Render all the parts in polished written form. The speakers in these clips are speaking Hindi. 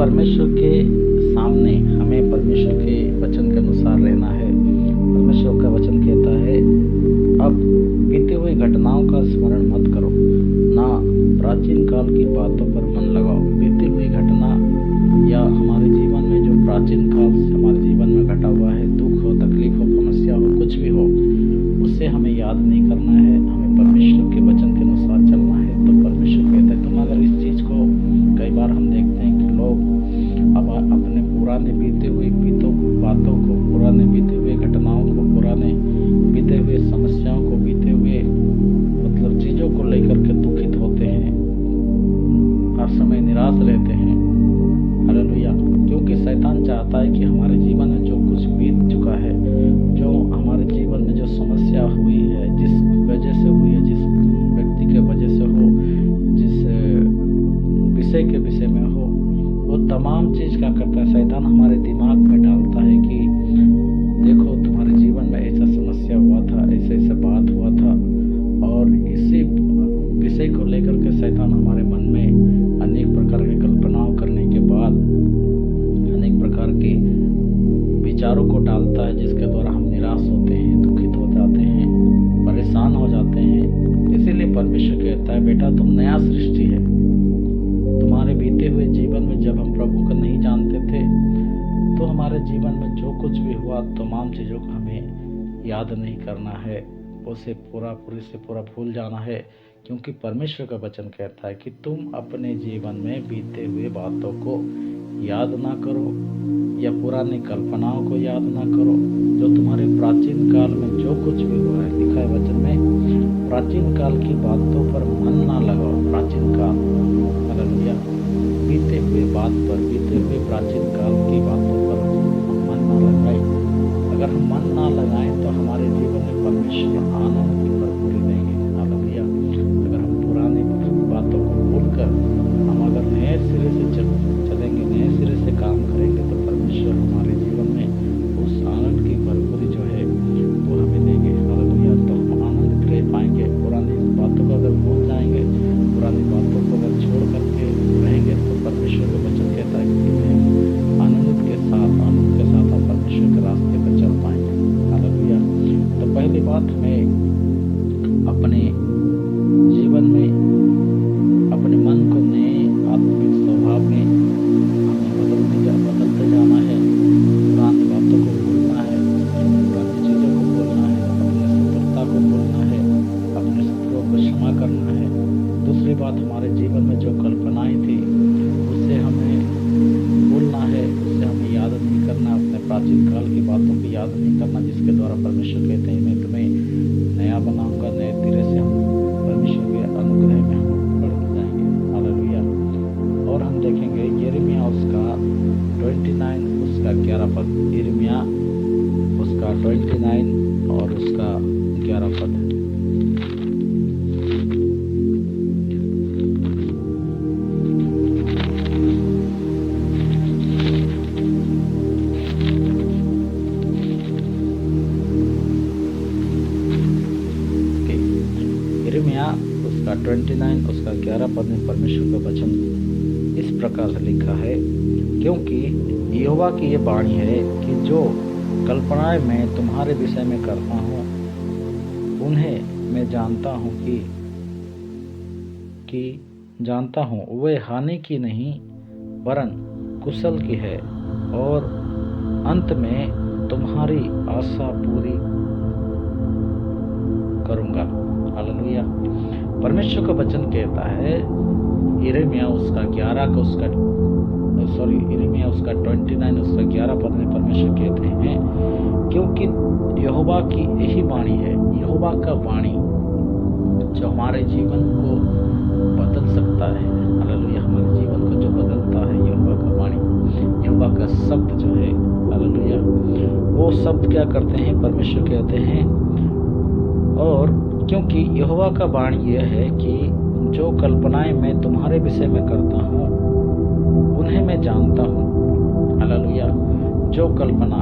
परमेश्वर के सामने हमें परमेश्वर के वचन के अनुसार रहना है। परमेश्वर का वचन कहता है, अब बीते हुए घटनाओं का स्मरण मत करो, ना प्राचीन काल की बातों पर मन लगाओ। बीती हुई घटना या हमारे जीवन में जो प्राचीन काल से हमारे जीवन में घटा हुआ है, दुख हो, तकलीफ हो, समस्या हो, कुछ भी हो, उससे हमें याद नहीं करना है। हमें परमेश्वर के वचन के अनुसार चलना है। तो परमेश्वर कहता है, तुम अगर इस चीज को, कई बार हम देखते हैं कि लोग अब अपने पुराने बीते हुए बातों को, पुराने बीते हुए घटनाओं को, पुराने बीते हुए समस्याओं को, बीते हुए मतलब चीजों को लेकर के दुखित होते हैं, हर समय निराश रहते हैं। हालेलुया। क्योंकि शैतान चाहता है कि हमारे जीवन में जो कुछ बीत चुका है, जो हमारे जीवन में जो समस्या हुई है, जिस वजह से हुई है, जिस व्यक्ति के वजह से हो, जिस विषय में हो, वो तमाम चीज क्या करता है, शैतान हमारे दिमाग में डालता है कि देखो तुम्हारे जीवन में ऐसा समस्या हुआ था, ऐसे बात हुआ था, और इसी विषय को लेकर के शैतान हमारे मन में अनेक प्रकार की कल्पनाओं करने के बाद अनेक प्रकार के विचारों को डालता है, जिसके द्वारा हम निराश होते हैं, दुखित हो जाते हैं, परेशान हो जाते हैं। इसीलिए परमेश्वर कहता है, बेटा तुम नया सृष्टि है। तुम्हारे बीते हुए जीवन में जब हम प्रभु को नहीं जानते थे, तो हमारे जीवन में जो कुछ भी हुआ, तमाम चीज़ों को हमें याद नहीं करना है, उसे पूरा भूल जाना है। क्योंकि परमेश्वर का वचन कहता है कि तुम अपने जीवन में बीते हुए बातों को याद ना करो, या पुरानी कल्पनाओं को याद ना करो, जो तुम्हारे प्राचीन काल में जो कुछ भी हुआ है। लिखा है वचन में, प्राचीन काल की बातों पर मन ना लगाओ। प्राचीन काल, हालेलुया, बीते हुए बात पर, बीते हुए प्राचीन काल की बातों पर हम मन ना लगाएं। अगर हम मन ना लगाएं तो हमारे जीवन में परमेश्वर आनंद की भरपूरी देंगे। हालेलुया। अगर हम पुरानी बातों को भूलकर हम अगर नए सिरे से चलेंगे, नए सिरे से काम करेंगे, तो परमेश्वर हमारे जीवन में उस आनंद की भरपूरी जो है वो हमें देंगे। हालेलुया। तो हम आनंदित रह पाएंगे। पुरानी बातों को अगर भूल जाएंगे, पुरानी बातों को अगर छोड़ करके रहेंगे, तो परमेश्वर का वचन कहता है कि हम आनंद के साथ हम परमेश्वर के रास्ते पर चल पाएंगे। हालेलुया। तो पहली बात, हमें अपने जीवन में अपने मन को नए आत्मिक स्वभाव में हमें बदलते जाना है। पुरानी बातों को भूलना है, पुरानी चीज़ों को भूलना है, अपनी शत्रुता को भूलना है, अपने शत्रुओं को क्षमा करना है। दूसरी बात, हमारे जीवन में जो कल्पनाएं थी उससे हमें भूलना है, उससे हमें याद नहीं करना, अपने प्राचीन काल की बातों को याद नहीं करना, जिसके द्वारा परमेश्वर कहते हैं, मैं तुम्हें नया बनाऊंगा। नए सिरे से हम परमेश्वर के अनुग्रह में हम बढ़ते जाएंगे। हालेलुया। और हम देखेंगे यिर्मयाह उसका 29 उसका 11 पद। यिर्मयाह उसका 29 और उसका 11 पद। यिर्मयाह उसका 29 उसका 11 पद में परमेश्वर का वचन इस प्रकार से लिखा है, क्योंकि यहोवा की ये वाणी है कि जो कल्पनाएं मैं तुम्हारे विषय में करता हूँ, उन्हें मैं जानता हूँ वे हानि की नहीं वरन कुशल की है, और अंत में तुम्हारी आशा पूरी करूँगा। हालेलुया। परमेश्वर का वचन कहता है, यिर्मयाह उसका 29 उसका 11 पद में परमेश्वर कहते हैं, क्योंकि यहोवा की यही वाणी है, यहोवा का वाणी जो हमारे जीवन को बदल सकता है। हालेलुया। हमारे जीवन को जो बदलता है, यहोवा का वाणी, यहोवा का शब्द जो है, हालेलुया, वो शब्द क्या करते हैं, परमेश्वर कहते हैं, और क्योंकि यहोवा का वाणी यह है कि जो कल्पनाएं मैं तुम्हारे विषय में करता हूँ, उन्हें मैं जानता हूँ। हालेलुया। जो कल्पना,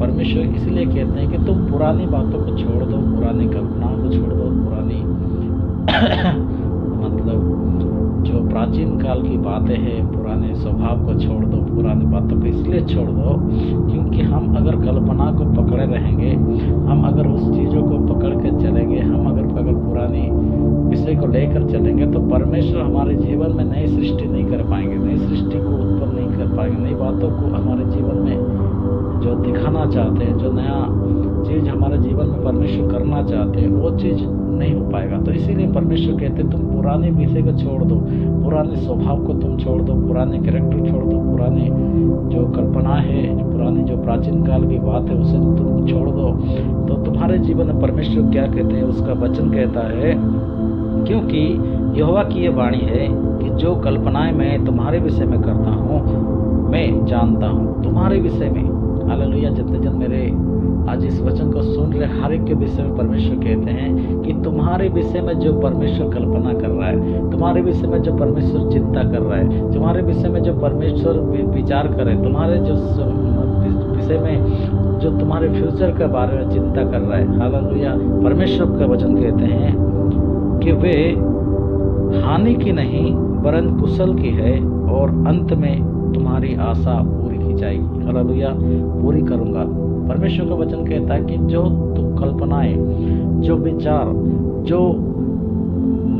परमेश्वर इसलिए कहते हैं कि तुम पुरानी बातों को छोड़ दो, पुरानी कल्पनाओं को छोड़ दो, पुरानी मतलब जो प्राचीन काल की बातें हैं, पुराने स्वभाव को छोड़ दो, पुरानी बातों को इसलिए छोड़ दो क्योंकि हम अगर कल्पना को पकड़े रहेंगे, हम अगर उस चीज़ों को पकड़ के चलेंगे, हम अगर पुरानी विषय को लेकर चलेंगे तो परमेश्वर हमारे जीवन में नई सृष्टि नहीं कर पाएंगे, नई सृष्टि को उत्पन्न नहीं कर पाएंगे, नई बातों को हमारे जीवन में जो दिखाना चाहते हैं, जो नया चीज़ हमारे जीवन में परमेश्वर करना चाहते हैं, वो चीज़ नहीं हो पाएगा। तो इसीलिए परमेश्वर कहते हैं तुम पुराने विषय को छोड़ दो, पुराने स्वभाव को तुम छोड़ दो, पुराने कैरेक्टर छोड़ दो, पुराने जो कल्पना है, जो पुरानी जो प्राचीन काल की बात है उसे तुम छोड़ दो। तो तुम्हारे जीवन में परमेश्वर क्या कहते हैं, उसका वचन कहता है, क्योंकि यहोवा की ये वाणी है कि जो कल्पनाएं मैं तुम्हारे विषय में करता हूँ मैं जानता हूँ तुम्हारे विषय में। हालेलुया। जितने जन मेरे आज इस वचन को सुन रहे हर एक के विषय में परमेश्वर कहते हैं कि तुम्हारे विषय में जो परमेश्वर कल्पना कर रहा है, तुम्हारे विषय में जो परमेश्वर चिंता कर रहा है, तुम्हारे विषय में जो परमेश्वर विचार करे, तुम्हारे जो विषय में जो तुम्हारे फ्यूचर के बारे में चिंता कर रहा है। हालेलुया। परमेश्वर का वचन कहते हैं कि वे हानि की नहीं वरन कुशल की है और अंत में तुम्हारी आशा पूरी की जाएगी। हालेलुया। पूरी करूंगा। परमेश्वर का वचन कहता है कि जो कल्पनाएं, जो विचार, जो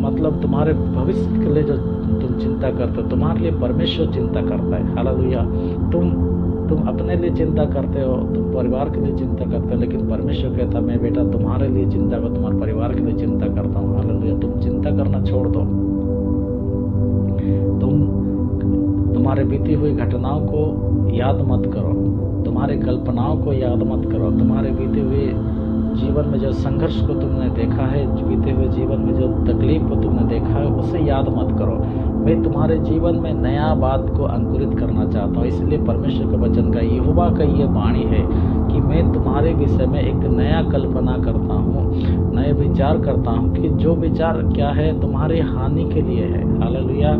मतलब तुम्हारे भविष्य के लिए जो तुम चिंता करते हो, तुम्हारे लिए परमेश्वर चिंता करता है। हालेलुया। तुम अपने लिए चिंता करते हो, तुम परिवार के लिए चिंता करते हो, लेकिन परमेश्वर कहता है मैं बेटा तुम्हारे लिए चिंता करता हूँ, तुम्हारे परिवार के लिए चिंता करता हूँ। हालेलुया। तुम चिंता करना छोड़ दो। तुम्हारे बीती हुई घटनाओं को याद मत करो, तुम्हारे कल्पनाओं को याद मत करो, तुम्हारे बीते हुए जीवन में जो संघर्ष को तुमने देखा है, बीते हुए जीवन में जो तकलीफ को तुमने देखा है, उसे याद मत करो। मैं तुम्हारे जीवन में नया बात को अंकुरित करना चाहता हूँ। इसलिए परमेश्वर के वचन का, यहोवा का ये वाणी है कि मैं तुम्हारे विषय में एक नया कल्पना करता हूँ, नए विचार करता हूँ कि जो विचार क्या है तुम्हारे हानि के लिए है। हालेलुया।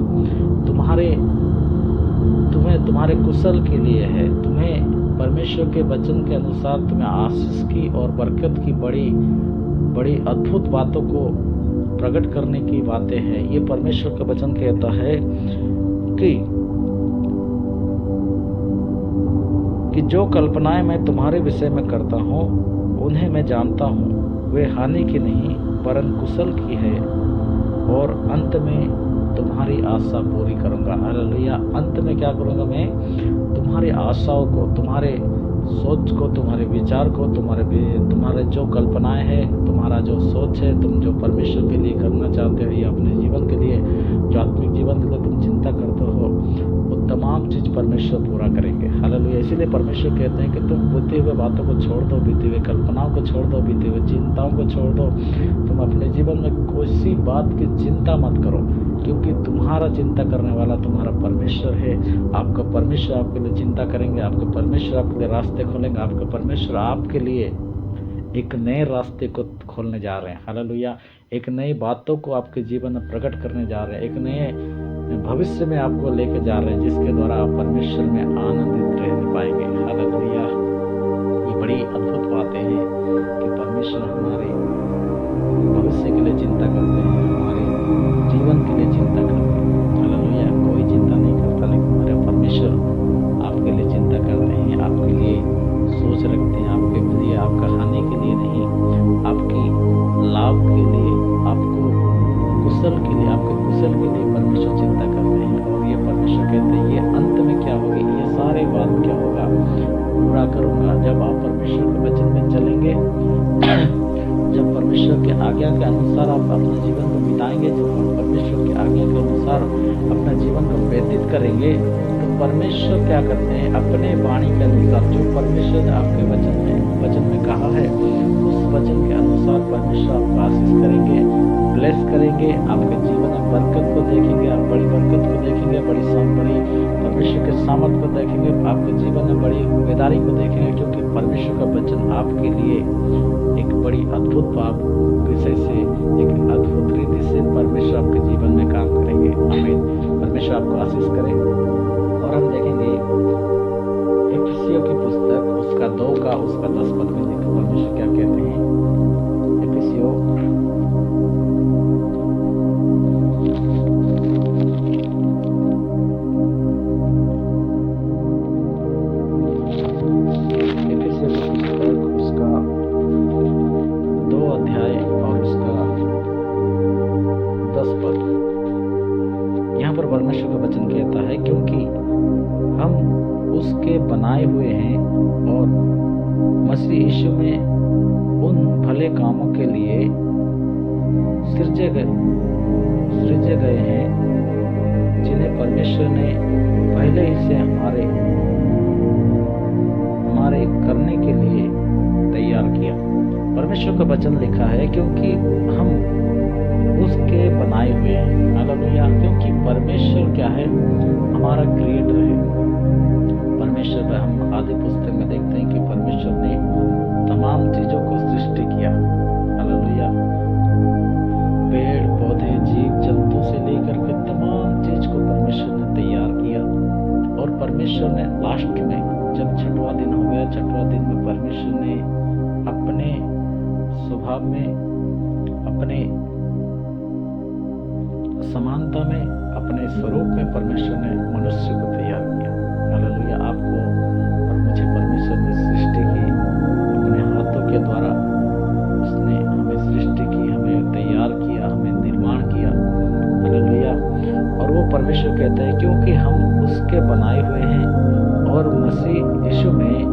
तुम्हारे कुशल के लिए है, तुम्हें परमेश्वर के वचन के अनुसार तुम्हें आशीष की और बरकत की बड़ी बड़ी अद्भुत बातों को प्रकट करने की बातें हैं। ये परमेश्वर का वचन कहता है कि जो कल्पनाएं मैं तुम्हारे विषय में करता हूँ उन्हें मैं जानता हूँ, वे हानि की नहीं वरन कुशल की है और अंत में तुम्हारी आशा पूरी करूंगा। हालेलुया। अंत में क्या करूंगा मैं? तुम्हारी आशाओं को, तुम्हारे सोच को, तुम्हारे विचार को, तुम्हारे जो कल्पनाएं हैं, तुम्हारा जो सोच है, तुम जो परमेश्वर के लिए करना चाहते हो या अपने जीवन के लिए, जो आत्मिक जीवन के लिए तुम चिंता करते हो, वो तमाम चीज़ परमेश्वर पूरा करेंगे। हालेलुया। इसीलिए परमेश्वर कहते हैं कि तुम बीते हुए बातों को छोड़ दो, बीते हुए कल्पनाओं को छोड़ दो, बीते हुए चिंताओं को छोड़ दो। तुम अपने जीवन में किसी बात की चिंता मत करो, क्योंकि तुम्हारा चिंता करने वाला तुम्हारा परमेश्वर है। आपका परमेश्वर आपके लिए चिंता करेंगे, आपके परमेश्वर आपके लिए रास्ते खोलेंगे, आपके परमेश्वर आपके लिए एक नए रास्ते को खोलने जा रहे हैं। हालेलुया। एक नई बातों को आपके जीवन में प्रकट करने जा रहे हैं, एक नए भविष्य में आपको लेके जा रहे हैं, जिसके द्वारा आप परमेश्वर में आनंदित रह पाएंगे। हालेलुया। ये बड़ी अद्भुत बातें हैं कि परमेश्वर हमारे भविष्य के लिए चिंता करते हैं, हमारे जीवन के लिए चिंता करते हैं। हालेलुया। कोई चिंता नहीं करता, लेकिन हमारे परमेश्वर आपके लिए चिंता करते हैं, आपके लिए सोच रखते हैं, आपके लिए, आपका हानि के लिए नहीं, आपकी लाभ के लिए, आपको कुशल के लिए, आपके कुशल के लिए परमेश्वर चिंता करते हैं। और ये परमेश्वर कहते हैं ये अंत में क्या होगी, ये सारे बात क्या होगा, पूरा करूँगा। जब आप परमेश्वर के वचन में चलेंगे, जब परमेश्वर के आज्ञा के अनुसार आप अपने जीवन को बिताएंगे, जब परमेश्वर के आज्ञा के अनुसार अपना जीवन को व्यतीत करेंगे, तो परमेश्वर क्या करते हैं, अपने वाणी के अनुसार जो परमेश्वर आपके वचन में कहा है, उस वचन के अनुसार परमेश्वर आपको आशीष करेंगे, ब्लेस करेंगे। आपके जीवन में बरकत को देखेंगे, आप बड़ी बरकत को देखेंगे, बड़ी परमेश्वर के सामर्थ को देखेंगे, आपके जीवन में बड़ी बेदारी को देखेंगे, क्योंकि परमेश्वर का वचन आपके लिए एक बड़ी अद्भुत विषय से, एक अद्भुत रीति से परमेश्वर आपके जीवन में काम करेंगे। आमीन। परमेश्वर आपको आशीष करे। और हम देखेंगे इफिसियों की पुस्तक उसका 2 का उसका 10 पद में देखो परमेश्वर क्या कहते हैं। इफिसियों परमेश्वर का वचन कहता है क्योंकि हम उसके बनाए हुए हैं और मसीह यीशु में उन भले कामों के लिए सृजे गए हैं जिन्हें परमेश्वर ने पहले ही से हमारे करने के लिए तैयार किया। परमेश्वर का वचन लिखा है क्योंकि हम उसके बनाए हुए हैं। हालेलुया। क्योंकि परमेश्वर क्या है? हमारा क्रिएटर है। परमेश्वर पर हम आदि पुस्तक में देखते हैं कि परमेश्वर ने तमाम चीजों को सृष्टि किया। हालेलुया। पेड़ पौधे जीव जंतु से लेकर के तमाम चीज को परमेश्वर ने तैयार किया और परमेश्वर ने लास्ट में जब छठवां दिन हो गया, छठवां दिन में परमेश्वर ने अपने स्वभाव में, अपने समानता में, अपने स्वरूप में परमेश्वर ने मनुष्य को तैयार किया। हालेलुया। आपको और मुझे परमेश्वर ने सृष्टि की, अपने हाथों के द्वारा उसने हमें सृष्टि की, हमें तैयार किया, हमें निर्माण किया। हालेलुया। और वो परमेश्वर कहता है क्योंकि हम उसके बनाए हुए हैं और मसीह यीशु में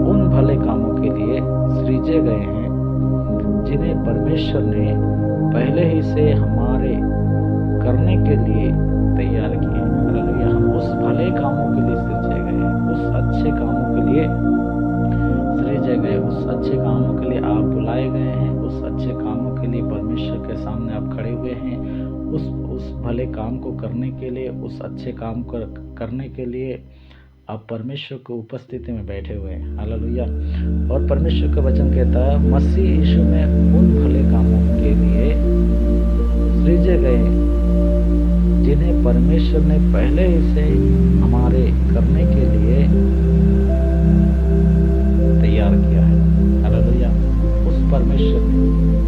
उन भले कामों के लिए सृजे गए हैं जिन्हें परमेश्वर ने पहले ही से हमारे करने के लिए तैयार किए। हालेलुया। हम उस भले कामों के लिए सृजे गए हैं, उस अच्छे कामों के लिए सृजे गए, उस अच्छे कामों के लिए आप बुलाए गए हैं, उस अच्छे कामों के लिए परमेश्वर के सामने आप खड़े हुए हैं, उस भले काम को करने के लिए, उस अच्छे काम को करने के लिए आप परमेश्वर की उपस्थिति में बैठे हुए हैं। हालेलुया। और परमेश्वर का वचन कहता है मसीह यीशु में उन भले कामों के लिए सृजे गए जिन्हें परमेश्वर ने पहले ही से हमारे करने के लिए तैयार किया है। हालेलुया। उस परमेश्वर ने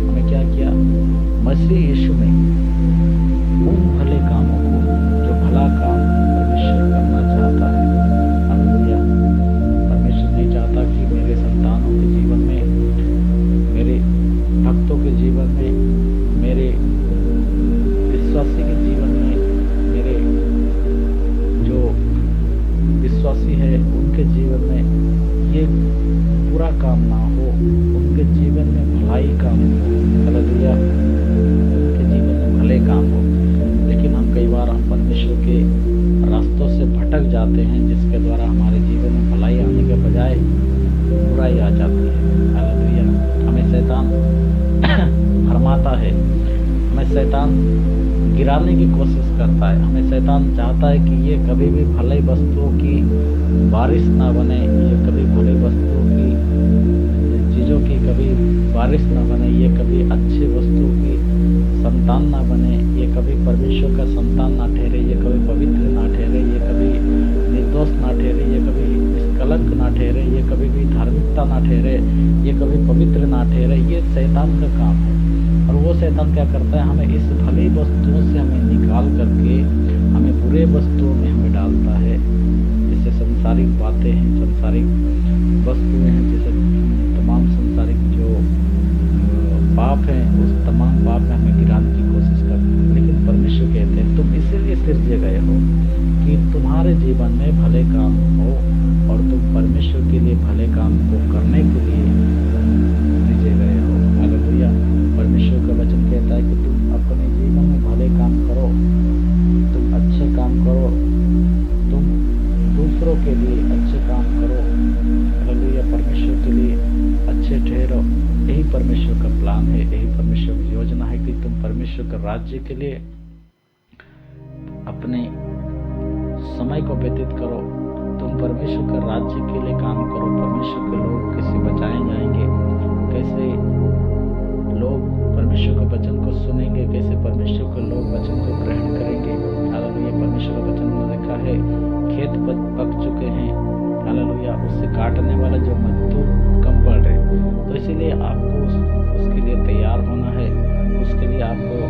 हमें क्या किया? मसीह यीशु में उन भले कामों को, जो भला काम परमेश्वर करना चाहता है। हालेलुया। परमेश्वर नहीं चाहता कि मेरे संतानों के जीवन में, मेरे भक्तों के जीवन में, मेरे विश्वासी के जीवन में, मेरे जो विश्वासी है उनके जीवन में ये बुरा काम ना हो, उनके जीवन में भलाई काम हो। हालेलुया। उनके जीवन में भले काम हो। लेकिन हम कई बार हम परमेश्वर के रास्तों से भटक जाते हैं जिसके द्वारा हमारे जीवन में भलाई आने के बजाय बुराई आ जाती है। हालेलुया। हमें शैतान भरमाता है, हमें शैतान गिराने की कोशिश करता है, हमें शैतान चाहता है कि ये कभी भी भले वस्तुओं की बारिश ना बने, ये कभी भले वस्तुओं की चीज़ों की कभी बारिश ना बने, ये कभी अच्छे वस्तुओं की संतान ना बने, ये कभी परमेश्वर का संतान ना ठहरे, ये कभी पवित्र ना ठहरे, ये कभी निर्दोष ना ठहरे, ये कभी निष्कलंक ना ठहरे, ये कभी भी धार्मिकता ना ठहरे, ये कभी पवित्र ना ठहरे। ये शैतान का काम है। और वो शैतान क्या करता है? हमें इस भली वस्तुओं से हमें निकाल करके हमें बुरे वस्तुओं में हमें डालता है। जैसे संसारिक बातें हैं, संसारिक वस्तुएं हैं, जैसे तमाम संसारिक जो पाप हैं, उस तमाम पाप में हमें गिराने की कोशिश करते हैं। लेकिन परमेश्वर कहते हैं तुम इसीलिए सृजे गए हो कि तुम्हारे जीवन में भले काम हो और तुम परमेश्वर के लिए भले काम को करने के लिए सृजे गए हो। हालेलुया। परमेश्वर का वचन कहता है कि तुम अपने जीवन में भले काम करो, तुम अच्छे काम करो, तुम दूसरों के लिए अच्छे काम करो। हालेलुया। परमेश्वर के लिए अच्छे ठहरो। यही परमेश्वर का प्लान है, यही परमेश्वर की योजना है कि तुम परमेश्वर के राज्य के लिए अपने समय को व्यतीत करो, तुम परमेश्वर के राज्य के लिए काम करो। परमेश्वर के लोग कैसे बचाए जाएंगे, कैसे लोग परमेश्वर के वचन को सुनेंगे, कैसे परमेश्वर के लोग वचन को ग्रहण करेंगे। हालेलुया। परमेश्वर के वचन में लिखा है खेत पक चुके हैं। हालेलुया। उससे काटने वाला जो मजदूर कम पड़ रहे, तो इसीलिए आपको उसके लिए तैयार होना है, उसके लिए आपको